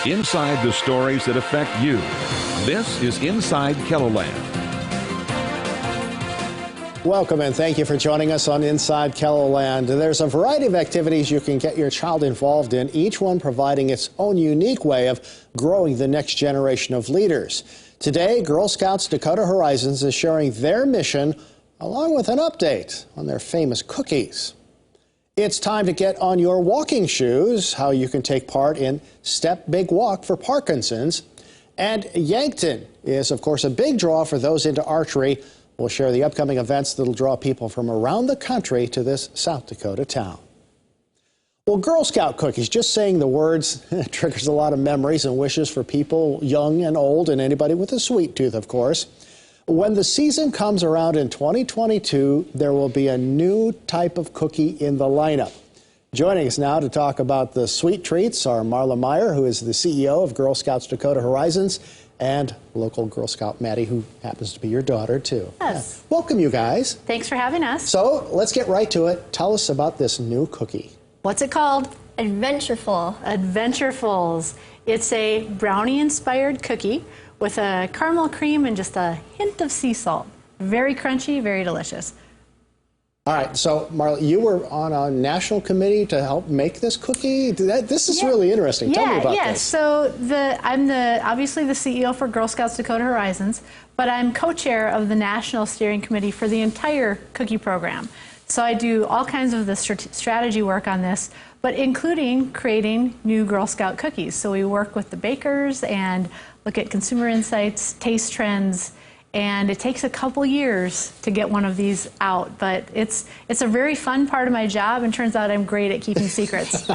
Inside the stories that affect you. This is Inside KELOLAND. Welcome and thank you for joining us on Inside KELOLAND. There's a variety of activities you can get your child involved in, each one providing its own unique way of growing the next generation of leaders. Today, Girl Scouts Dakota Horizons is sharing their mission along with an update on their famous cookies. It's time to get on your walking shoes, how you can take part in Step Big Walk for Parkinson's. And Yankton is, of course, a big draw for those into archery. We'll share the upcoming events that'll draw people from around the country to this South Dakota town. Well, Girl Scout cookies, just saying the words triggers a lot of memories and wishes for people young and old and anybody with a sweet tooth, of course. When the season comes around in 2022, there will be a new type of cookie in the lineup. Joining us now to talk about the sweet treats are Marla Meyer, who is the CEO of Girl Scouts Dakota Horizons, and local Girl Scout Maddie, who happens to be your daughter, too. Yes. Yeah. Welcome, you guys. Thanks for having us. So let's get right to it. Tell us about this new cookie. What's it called? Adventureful. Adventurefuls. It's a brownie-inspired cookie with a caramel cream and just a hint of sea salt. Very crunchy, very delicious. All right, so Marla, you were on a national committee to help make this cookie. This is really interesting. Tell me about this. So I'm obviously the CEO for Girl Scouts Dakota Horizons, but I'm co-chair of the National Steering Committee for the entire cookie program. So I do all kinds of the strategy work on this, but including creating new Girl Scout cookies. So we work with the bakers and look at consumer insights, taste trends, and it takes a couple years to get one of these out, but it's a very fun part of my job, and turns out I'm great at keeping secrets. So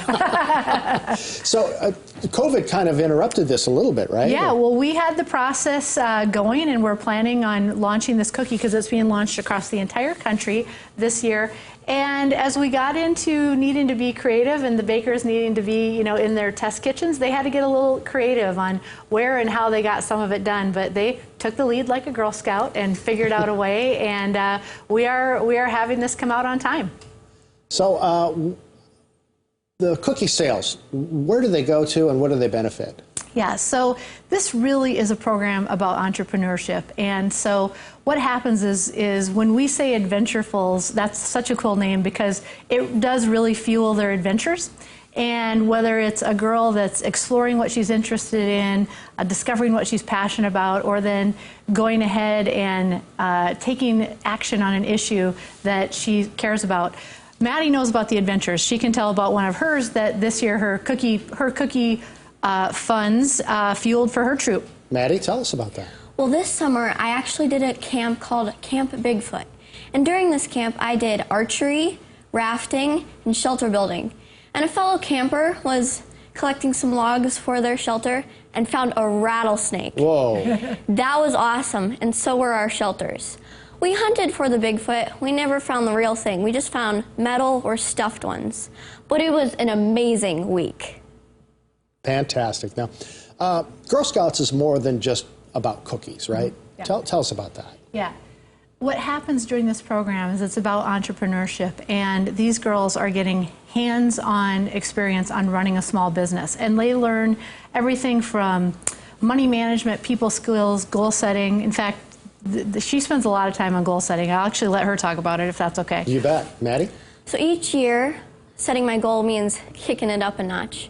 COVID kind of interrupted this a little bit, right? Yeah, well, we had the process going, and we're planning on launching this cookie because it's being launched across the entire country this year. And as we got into needing to be creative and the bakers needing to be, in their test kitchens, they had to get a little creative on where and how they got some of it done. But they took the lead like a Girl Scout and figured out a way, and we are having this come out on time. So the cookie sales, where do they go to and what do they benefit? Yeah, so this really is a program about entrepreneurship. And so what happens is when we say Adventurefuls, that's such a cool name because it does really fuel their adventures. And whether it's a girl that's exploring what she's interested in, discovering what she's passionate about, or then going ahead and taking action on an issue that she cares about. Maddie knows about the adventures. She can tell about one of hers that this year her cookie funds fueled for her troop. Maddie, tell us about that. Well, this summer I actually did a camp called Camp Bigfoot. And during this camp I did archery, rafting, and shelter building. And a fellow camper was collecting some logs for their shelter and found a rattlesnake. Whoa. That was awesome, and so were our shelters. We hunted for the Bigfoot. We never found the real thing. We just found metal or stuffed ones. But it was an amazing week. Fantastic. Now, Girl Scouts is more than just about cookies, right? Yeah. Tell us about that. Yeah. What happens during this program is it's about entrepreneurship, and these girls are getting hands-on experience on running a small business. And they learn everything from money management, people skills, goal setting. In fact, she spends a lot of time on goal setting. I'll actually let her talk about it if that's okay. You bet. Maddie? So each year, setting my goal means kicking it up a notch.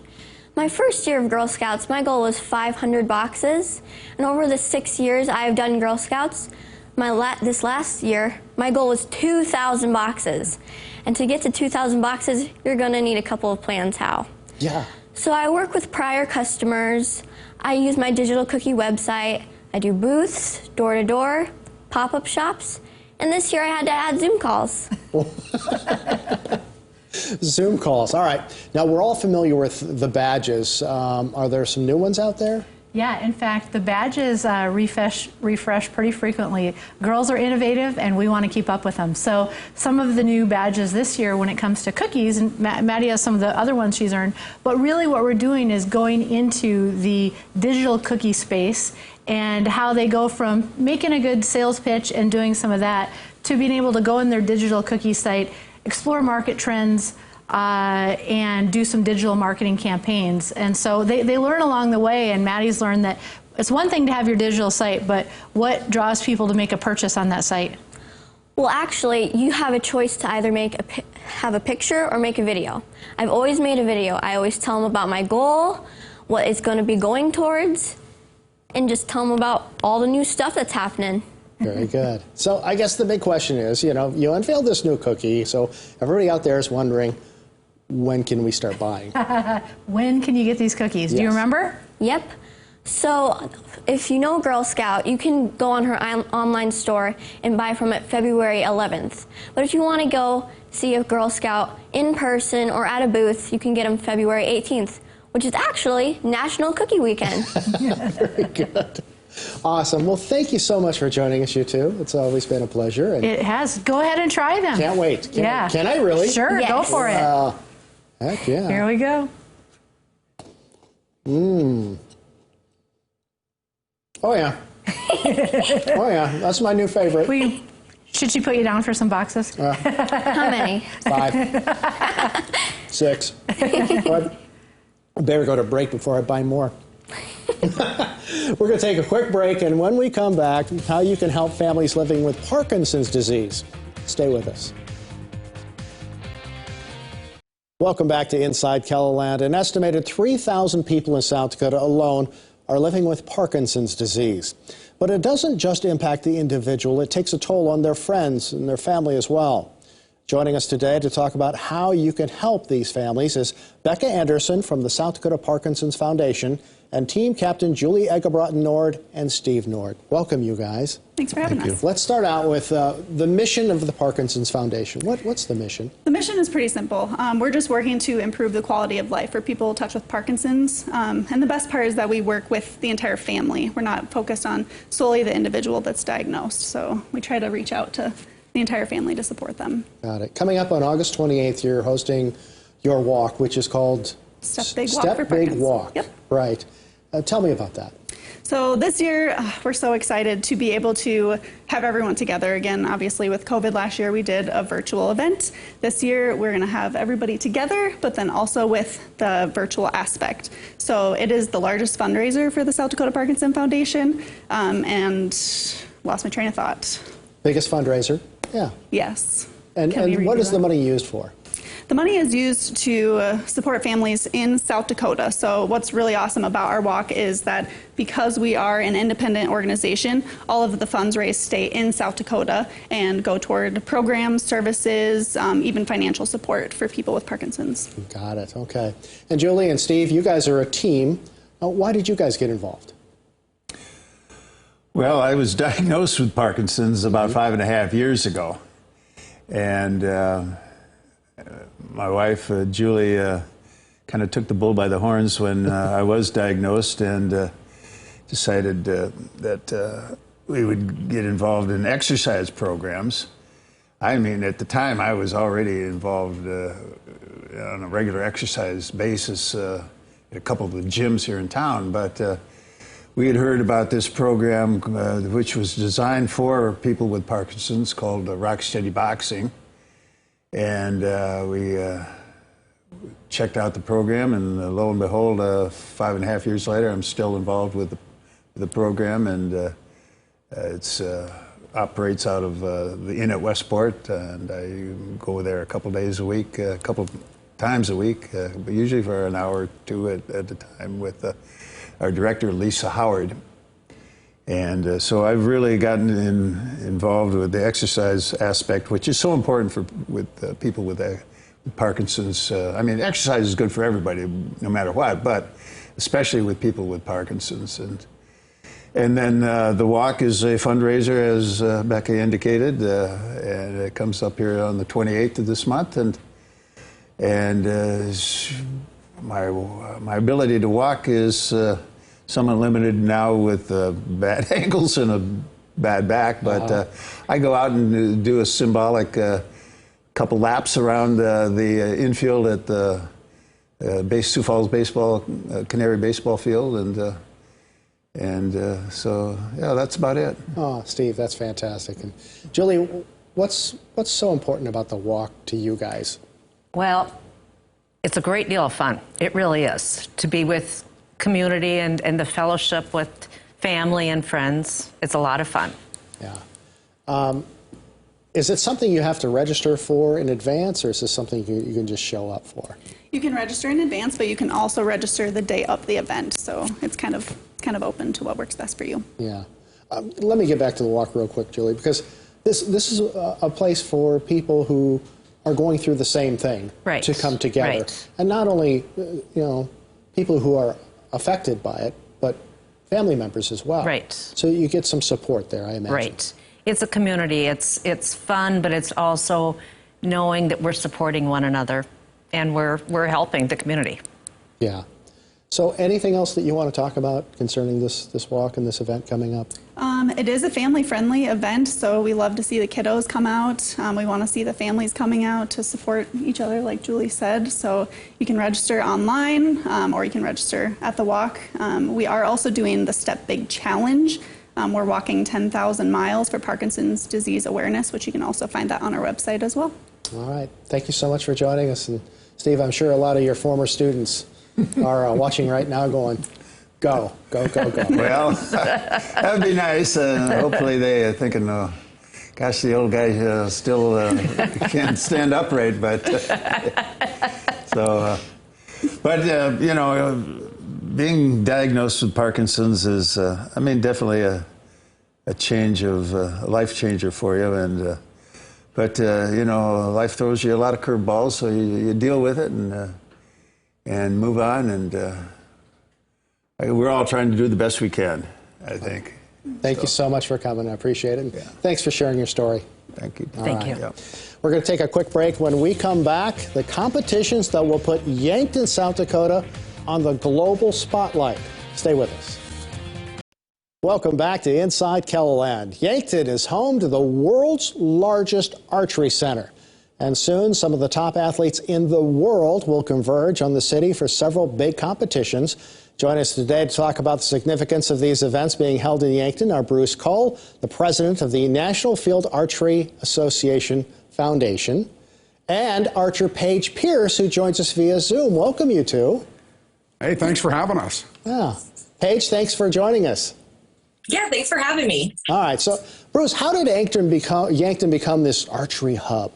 My first year of Girl Scouts, my goal was 500 boxes. And over the 6 years I've done Girl Scouts, this last year, my goal was 2,000 boxes. And to get to 2,000 boxes, you're going to need a couple of plans how. Yeah. So I work with prior customers. I use my digital cookie website. I do booths, door-to-door, pop-up shops. And this year I had to add Zoom calls. Zoom calls. All right. Now, we're all familiar with the badges. Are there some new ones out there? Yeah, in fact, the badges refresh pretty frequently. Girls are innovative, and we want to keep up with them. So some of the new badges this year when it comes to cookies, and Maddie has some of the other ones she's earned, but really what we're doing is going into the digital cookie space and how they go from making a good sales pitch and doing some of that to being able to go in their digital cookie site, explore market trends, and do some digital marketing campaigns. And so they learn along the way, and Maddie's learned that it's one thing to have your digital site, but what draws people to make a purchase on that site? Well, actually, you have a choice to either have a picture or make a video. I've always made a video. I always tell them about my goal, what it's going to be going towards, and just tell them about all the new stuff that's happening. Very good. So I guess the big question is, you know, you unveiled this new cookie, so everybody out there is wondering, when can we start buying? When can you get these cookies? Yes. Do you remember? Yep. So if you know Girl Scout, you can go on her online store and buy from it February 11th. But if you want to go see a Girl Scout in person or at a booth, you can get them February 18th, which is actually National Cookie Weekend. Very good. Awesome. Well, thank you so much for joining us, you two. It's always been a pleasure. And It has. Go ahead and try them. can't wait. Can I really? Sure, Yes. go for it. Heck yeah. Here we go. Oh, yeah. Oh, yeah. That's my new favorite. Should she put you down for some boxes? How many? 5, 6. I better go to break before I buy more. We're going to take a quick break, and when we come back, how you can help families living with Parkinson's disease. Stay with us. Welcome back to Inside KELOLAND. An estimated 3,000 people in South Dakota alone are living with Parkinson's disease. But it doesn't just impact the individual, it takes a toll on their friends and their family as well. Joining us today to talk about how you can help these families is Becca Anderson from the South Dakota Parkinson's Foundation and team captain Julie Egebrot-Nord and Steve Nord. Welcome, you guys. Thanks for having us. Let's start out with the mission of the Parkinson's Foundation. What's the mission? The mission is pretty simple. We're just working to improve the quality of life for people touched with Parkinson's. And the best part is that we work with the entire family. We're not focused on solely the individual that's diagnosed. So we try to reach out to the entire family to support them. Got it. Coming up on August 28th, you're hosting your walk, which is called Step Big Walk for Parkinson's. Walk. Yep. Right. Tell me about that. So this year, we're so excited to be able to have everyone together again. Obviously, with COVID last year, we did a virtual event. This year, we're going to have everybody together, but then also with the virtual aspect. So it is the largest fundraiser for the South Dakota Parkinson Foundation, and lost my train of thought. Biggest fundraiser? Yeah. Yes. And what is the money used for? The money is used to support families in South Dakota. So what's really awesome about our walk is that because we are an independent organization, all of the funds raised stay in South Dakota and go toward programs, services, even financial support for people with Parkinson's. Got it. Okay. And Julie and Steve, you guys are a team. Why did you guys get involved? Well, I was diagnosed with Parkinson's about 5.5 years ago. And my wife, Julie, kind of took the bull by the horns when I was diagnosed and decided that we would get involved in exercise programs. I mean, at the time, I was already involved on a regular exercise basis at a couple of the gyms here in town, but we had heard about this program which was designed for people with Parkinson's called Rock Steady Boxing. And we checked out the program, and lo and behold, 5.5 years later, I'm still involved with the program, and it operates out of the Inn at Westport, and I go there a couple days a week, a couple times a week, but usually for an hour or two at a time with our director, Lisa Howard. And so I've really gotten involved with the exercise aspect, which is so important with people with Parkinson's. I mean, exercise is good for everybody, no matter what, but especially with people with Parkinson's. And then the walk is a fundraiser, as Becca indicated, and it comes up here on the 28th of this month. And my ability to walk is somewhat limited now with bad ankles and a bad back, but I go out and do a symbolic couple laps around the infield at the Sioux Falls Canary baseball field, and so yeah, that's about it. Oh, Steve, that's fantastic. And Julie, what's so important about the walk to you guys? Well, It's a great deal of fun. It really is. To be with community and the fellowship with family and friends. It's a lot of fun. Yeah. Is it something you have to register for in advance, or is this something you can just show up for? You can register in advance, but you can also register the day of the event. So it's kind of open to what works best for you. Yeah. Let me get back to the walk real quick, Julie, because this is a place for people who are going through the same thing to come together. Right. And not only, people who are affected by it, but family members as well. Right. So you get some support there, I imagine. Right. It's a community. It's fun, but it's also knowing that we're supporting one another and we're helping the community. Yeah. So anything else that you want to talk about concerning this walk and this event coming up? It is a family-friendly event, so we love to see the kiddos come out. We want to see the families coming out to support each other, like Julie said. So you can register online, or you can register at the walk. We are also doing the Step Big Challenge. We're walking 10,000 miles for Parkinson's disease awareness, which you can also find that on our website as well. All right. Thank you so much for joining us. And Steve, I'm sure a lot of your former students are watching right now going, go, go, go, go. Well, that'd be nice. Hopefully they are thinking, gosh, the old guy still can't stand upright. But, being diagnosed with Parkinson's is, definitely a life changer for you. And, life throws you a lot of curveballs, so you deal with it and move on. And we're all trying to do the best we can, I think. Thank you so much for coming. I appreciate it. Yeah. Thanks for sharing your story. Thank you. Thank you. Yeah. We're going to take a quick break. When we come back, the competitions that will put Yankton, South Dakota on the global spotlight. Stay with us. Welcome back to Inside KELOLAND. Yankton is home to the world's largest archery center. And soon, some of the top athletes in the world will converge on the city for several big competitions. Join us today to talk about the significance of these events being held in Yankton are Bruce Cole, the president of the National Field Archery Association Foundation, and archer Paige Pierce, who joins us via Zoom. Welcome, you two. Hey, thanks for having us. Yeah. Paige, thanks for joining us. Yeah, thanks for having me. All right. So, Bruce, how did Yankton become this archery hub?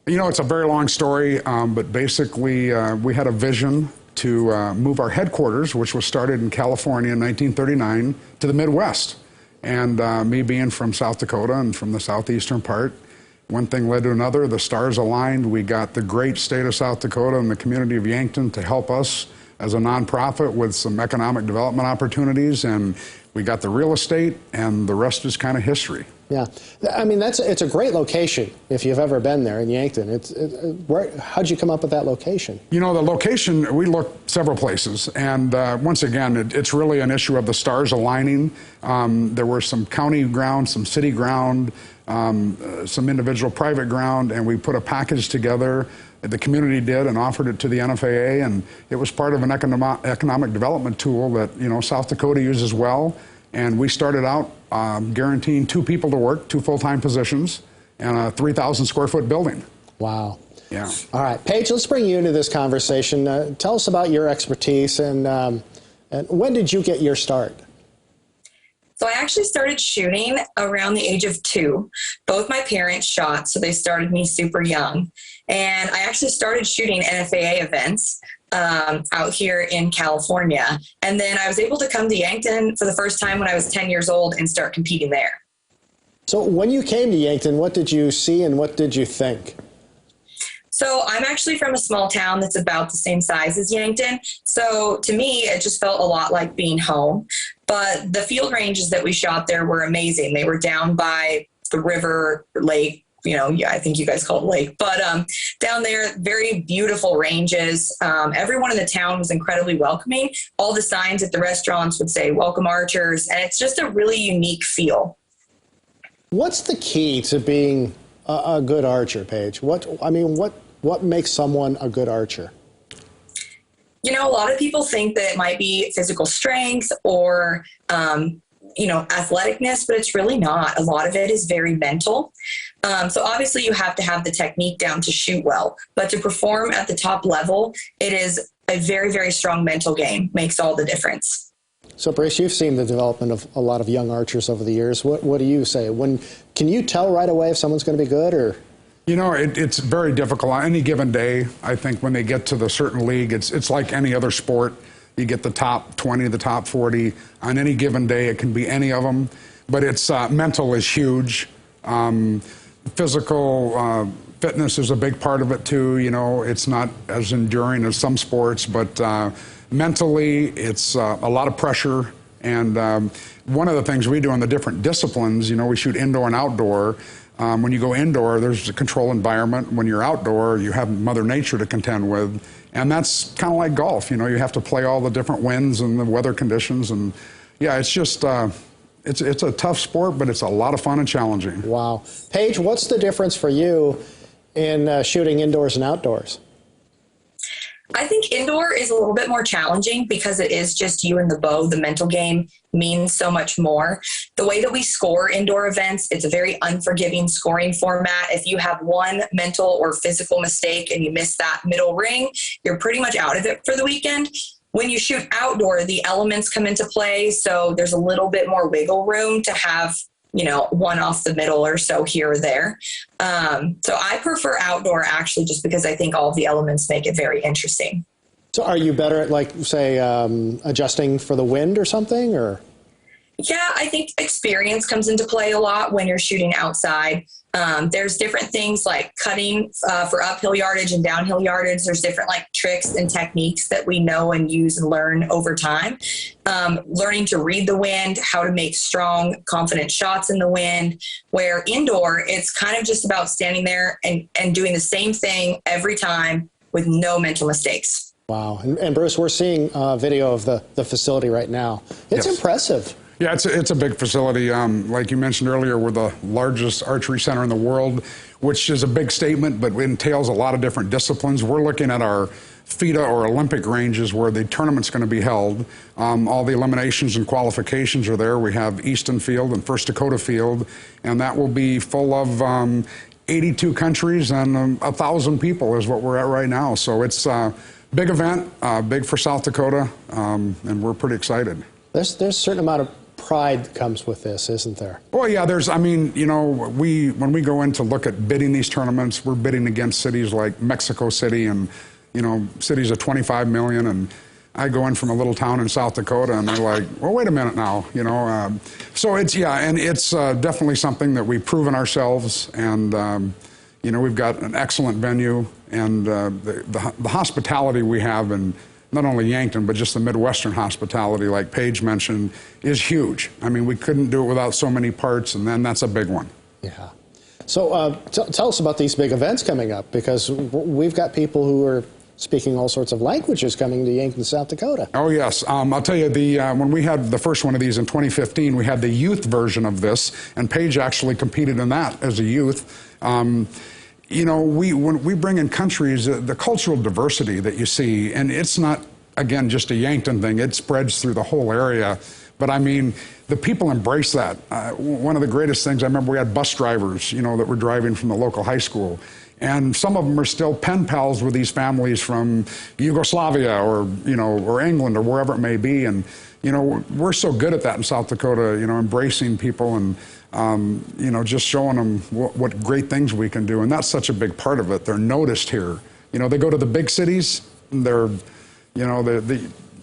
It's a very long story, but basically we had a vision to move our headquarters, which was started in California in 1939, to the Midwest. And me being from South Dakota and from the southeastern part, one thing led to another. The stars aligned. We got the great state of South Dakota and the community of Yankton to help us as a nonprofit with some economic development opportunities, and we got the real estate, and the rest is kind of history. Yeah, it's a great location if you've ever been there in Yankton. How'd you come up with that location? The location, we looked several places, and once again, it's really an issue of the stars aligning. There were some county ground, some city ground, some individual private ground, and we put a package together. The community did, and offered it to the NFAA, and it was part of an economic development tool that South Dakota uses well. And we started out guaranteeing 2 people to work, 2 full-time positions, and a 3,000 square foot building. Wow. Yeah. All right, Paige, let's bring you into this conversation. Tell us about your expertise and when did you get your start? So I actually started shooting around the age of 2. Both my parents shot, so they started me super young. And I actually started shooting NFAA events out here in California. And then I was able to come to Yankton for the first time when I was 10 years old and start competing there. So when you came to Yankton, what did you see and what did you think? So I'm actually from a small town that's about the same size as Yankton. So to me, it just felt a lot like being home. But the field ranges that we shot there were amazing. They were down by the river, lake, I think you guys call it lake, but down there, very beautiful ranges. Everyone in the town was incredibly welcoming. All the signs at the restaurants would say, "Welcome archers," and it's just a really unique feel. What's the key to being a good archer, Paige? What makes someone a good archer? A lot of people think that it might be physical strength or, athleticness, but it's really not. A lot of it is very mental. So obviously you have to have the technique down to shoot well, but to perform at the top level, it is a very, very strong mental game, makes all the difference. So, Brace, you've seen the development of a lot of young archers over the years. What do you say? Can you tell right away if someone's going to be good, or? You know, it's very difficult. On any given day, I think when they get to the certain league, it's like any other sport. You get the top 20, the top 40. On any given day, it can be any of them. But it's mental is huge. Physical fitness is a big part of it, too. You know, it's not as enduring as some sports, but mentally, it's a lot of pressure. And one of the things we do in the different disciplines, you know, we shoot indoor and outdoor. When you go indoor, there's a controlled environment. When you're outdoor, you have Mother Nature to contend with. And that's kind of like golf. You know, you have to play all the different winds and the weather conditions. And yeah, it's just, it's a tough sport, but it's a lot of fun and challenging. Wow. Paige, what's the difference for you in shooting indoors and outdoors? I think indoor is a little bit more challenging because it is just you and the bow. The mental game means so much more. The way that we score indoor events, it's a very unforgiving scoring format. If you have one mental or physical mistake and you miss that middle ring, you're pretty much out of it for the weekend. When you shoot outdoor, the elements come into play, so there's a little bit more wiggle room to have, you know, one off the middle or so here or there. So I prefer outdoor, actually, just because I think all of the elements make it very interesting. So are you better at, like, say, adjusting for the wind or something, or? Yeah, I think experience comes into play a lot when you're shooting outside. There's different things like cutting for uphill yardage and downhill yardage. There's different like tricks and techniques that we know and use and learn over time. Learning to read the wind, how to make strong, confident shots in the wind, where indoor, it's kind of just about standing there and doing the same thing every time with no mental mistakes. Wow. And Bruce, we're seeing video of the facility right now. It's impressive. Yeah, it's a big facility. Like you mentioned earlier, we're the largest archery center in the world, which is a big statement, but it entails a lot of different disciplines. We're looking at our FIDA or Olympic ranges where the tournament's going to be held. All the eliminations and qualifications are there. We have Easton Field and First Dakota Field, and that will be full of 82 countries and 1,000 people is what we're at right now. So it's a big event, big for South Dakota, and we're pretty excited. There's a certain amount of pride that comes with this, isn't there? Well, yeah, I mean, you know, when we go in to look at bidding these tournaments, we're bidding against cities like Mexico City and, you know, cities of 25 million. And I go in from a little town in South Dakota and they're like, well, wait a minute now, you know. So it's, yeah, and it's definitely something that we've proven ourselves. And, you know, we've got an excellent venue, and the hospitality we have, and not only Yankton, but just the Midwestern hospitality, like Paige mentioned, is huge. I mean, we couldn't do it without so many parts, and then that's a big one. Yeah. So tell us about these big events coming up, because we've got people who are speaking all sorts of languages coming to Yankton, South Dakota. Oh, yes. I'll tell you, when we had the first one of these in 2015, we had the youth version of this, and Paige actually competed in that as a youth. You know, when we bring in countries, the cultural diversity that you see, and it's not, again, just a Yankton thing, it spreads through the whole area. But I mean, the people embrace that. One of the greatest things, I remember we had bus drivers, you know, that were driving from the local high school. And some of them are still pen pals with these families from Yugoslavia or, you know, or England or wherever it may be. And, you know, we're so good at that in South Dakota, you know, embracing people and, you know, just showing them what great things we can do. And that's such a big part of it. They're noticed here. You know, they go to the big cities, and they're, you know,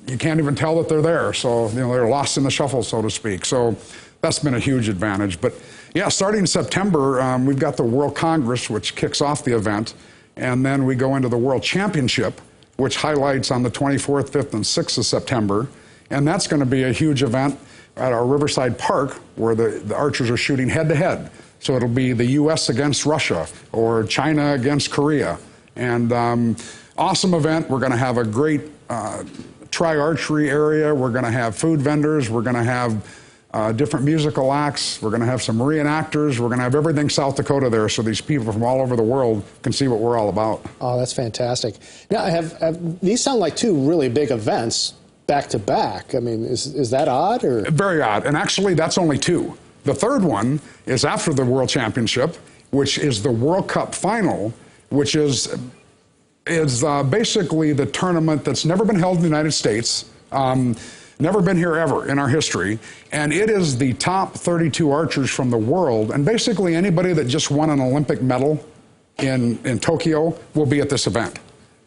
you can't even tell that they're there. So, you know, they're lost in the shuffle, so to speak. So that's been a huge advantage. But, yeah, starting in September, we've got the World Congress, which kicks off the event. And then we go into the World Championship, which highlights on the 24th, 5th, and 6th of September. And that's going to be a huge event at our Riverside Park, where the archers are shooting head-to-head. So it'll be the U.S. against Russia or China against Korea. And awesome event. We're going to have a great tri-archery area. We're going to have food vendors. We're going to have different musical acts. We're going to have some reenactors. We're going to have everything South Dakota there, so these people from all over the world can see what we're all about. Oh, that's fantastic. Now, these sound like two really big events back to back. I mean, is that odd, or? Very odd. And actually, that's only two. The third one is after the World Championship, which is the World Cup final, which is basically the tournament that's never been held in the United States, never been here ever in our history, and it is the top 32 archers from the world, and basically anybody that just won an Olympic medal in Tokyo will be at this event.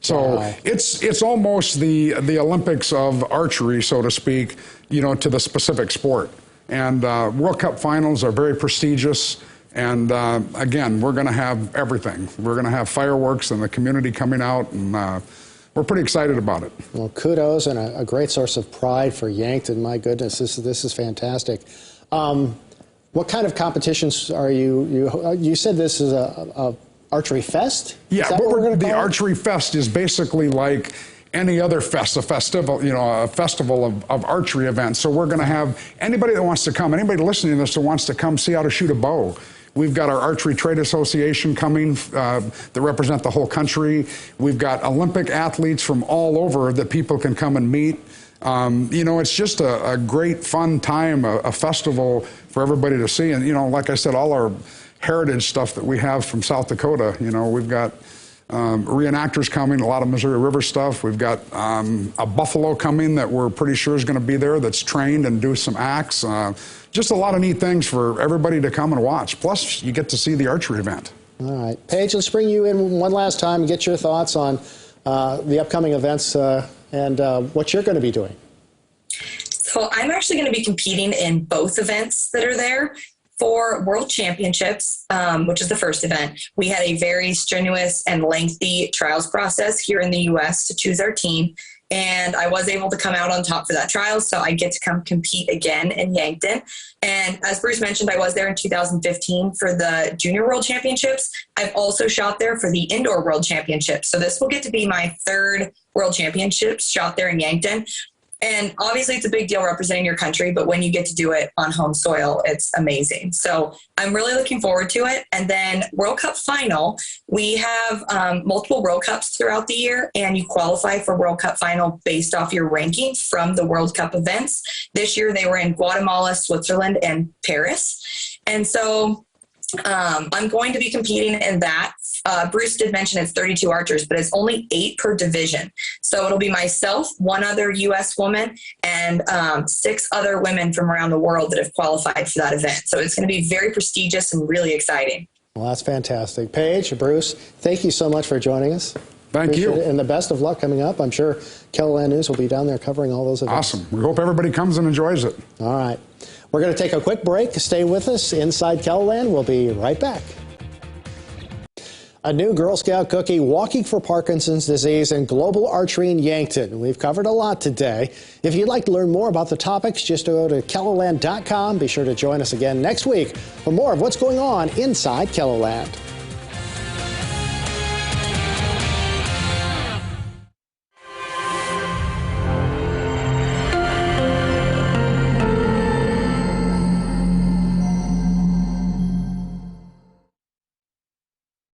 So wow. It's almost the Olympics of archery, so to speak, you know, to the specific sport. And World Cup finals are very prestigious. And again, we're going to have everything. We're going to have fireworks and the community coming out, and we're pretty excited about it. Well, kudos, and a great source of pride for Yankton. My goodness, this is fantastic. What kind of competitions are you said this is a Archery Fest? Yeah, the Archery Fest is basically like any other fest, a festival, you know, a festival of archery events. So we're going to have anybody that wants to come, anybody listening to this that wants to come see how to shoot a bow. We've got our Archery Trade Association coming that represent the whole country. We've got Olympic athletes from all over that people can come and meet. You know, it's just a great, fun time, a festival for everybody to see. And, you know, like I said, all our heritage stuff that we have from South Dakota, you know, we've got reenactors coming, a lot of Missouri River stuff. We've got a buffalo coming that we're pretty sure is going to be there that's trained and do some acts. Just a lot of neat things for everybody to come and watch. Plus, you get to see the archery event. All right. Paige, let's bring you in one last time and get your thoughts on the upcoming events and what you're going to be doing. So I'm actually going to be competing in both events that are there. For World Championships, which is the first event, we had a very strenuous and lengthy trials process here in the U.S. to choose our team. And I was able to come out on top for that trial, so I get to come compete again in Yankton. And as Bruce mentioned, I was there in 2015 for the Junior World Championships. I've also shot there for the Indoor World Championships. So this will get to be my third World Championships shot there in Yankton. And obviously it's a big deal representing your country, but when you get to do it on home soil, it's amazing. So I'm really looking forward to it. And then World Cup final, we have multiple World Cups throughout the year, and you qualify for World Cup final based off your ranking from the World Cup events. This year they were in Guatemala, Switzerland, and Paris. And so I'm going to be competing in that. Bruce did mention it's 32 archers, but it's only 8 per division. So it'll be myself, one other U.S. woman, and 6 other women from around the world that have qualified for that event. So it's going to be very prestigious and really exciting. Well, that's fantastic. Paige, Bruce, thank you so much for joining us. Thank you. And the best of luck coming up. I'm sure KELOLAND News will be down there covering all those events. Awesome. We hope everybody comes and enjoys it. All right. We're going to take a quick break. Stay with us. Inside KELOLAND, we'll be right back. A new Girl Scout cookie, walking for Parkinson's disease, and global archery in Yankton. We've covered a lot today. If you'd like to learn more about the topics, just go to KELOLAND.com. Be sure to join us again next week for more of what's going on inside KELOLAND.